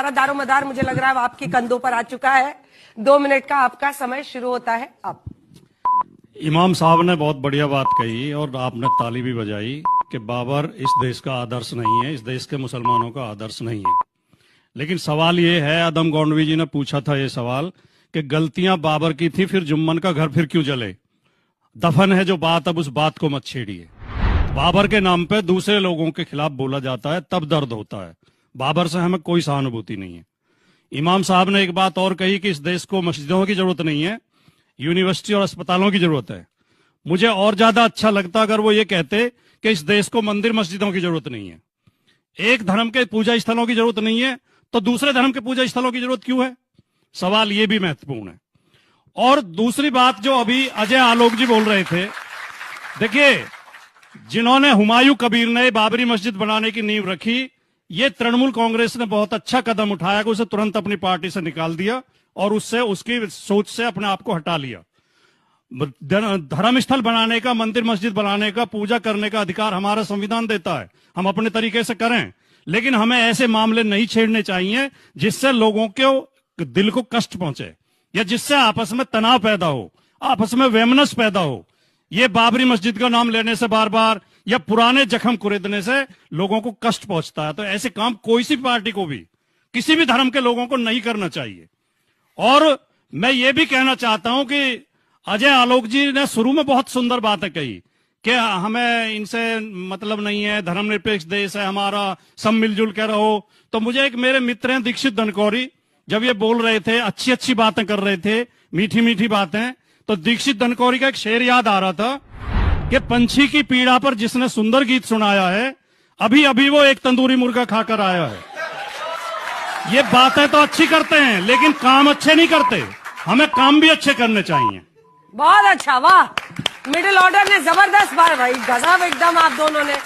सारा दारोमदार मुझे लग रहा है आपके कंधों पर आ चुका है। 2 मिनट का आपका समय शुरू होता है अब। इमाम साहब ने बहुत बढ़िया बात कही और आपने ताली भी बजाई कि बाबर इस देश का आदर्श नहीं है, इस देश के मुसलमानों का आदर्श नहीं है। लेकिन सवाल ये है, आदम गौंडवी जी ने पूछा था ये सवाल कि गलतियां बाबर की थी, फिर जुम्मन का घर फिर क्यों जले? दफन है जो बात, अब उस बात को मत छेड़िए। बाबर के नाम पे दूसरे लोगों के खिलाफ बोला जाता है तब दर्द होता है। बाबर से हमें कोई सहानुभूति नहीं है। इमाम साहब ने एक बात और कही कि इस देश को मस्जिदों की जरूरत नहीं है, यूनिवर्सिटी और अस्पतालों की जरूरत है। मुझे और ज्यादा अच्छा लगता अगर वो ये कहते कि इस देश को मंदिर मस्जिदों की जरूरत नहीं है। एक धर्म के पूजा स्थलों की जरूरत नहीं है तो दूसरे धर्म के पूजा स्थलों की जरूरत क्यों है? सवाल ये भी महत्वपूर्ण है। और दूसरी बात जो अभी अजय आलोक जी बोल रहे थे, देखिए, जिन्होंने हुमायूं कबीर ने बाबरी मस्जिद बनाने की नींव रखी, ये तृणमूल कांग्रेस ने बहुत अच्छा कदम उठाया कि उसे तुरंत अपनी पार्टी से निकाल दिया और उससे उसकी सोच से अपने आप को हटा लिया। धर्मस्थल बनाने का, मंदिर मस्जिद बनाने का, पूजा करने का अधिकार हमारा संविधान देता है, हम अपने तरीके से करें। लेकिन हमें ऐसे मामले नहीं छेड़ने चाहिए जिससे लोगों के दिल को कष्ट पहुंचे या जिससे आपस में तनाव पैदा हो, आपस में वेमनस पैदा हो। ये बाबरी मस्जिद का नाम लेने से बार बार या पुराने जख्म कुरेदने से लोगों को कष्ट पहुंचता है। तो ऐसे काम कोई सी पार्टी को भी, किसी भी धर्म के लोगों को नहीं करना चाहिए। और मैं ये भी कहना चाहता हूं कि अजय आलोक जी ने शुरू में बहुत सुंदर बातें कही कि हमें इनसे मतलब नहीं है, धर्मनिरपेक्ष देश है हमारा, सब मिलजुल के रहो। तो मुझे एक मेरे मित्र हैं दीक्षित धनकौरी, जब ये बोल रहे थे, अच्छी अच्छी बातें कर रहे थे, मीठी मीठी बातें, तो दीक्षित धनकौरी का एक शेर याद आ रहा था कि पंछी की पीड़ा पर जिसने सुंदर गीत सुनाया है, अभी अभी वो एक तंदूरी मुर्गा खाकर आया है। ये बातें तो अच्छी करते हैं लेकिन काम अच्छे नहीं करते। हमें काम भी अच्छे करने चाहिए। बहुत अच्छा, वाह। मिडिल ऑर्डर ने जबरदस्त बात भाई, गजब एकदम आप दोनों ने।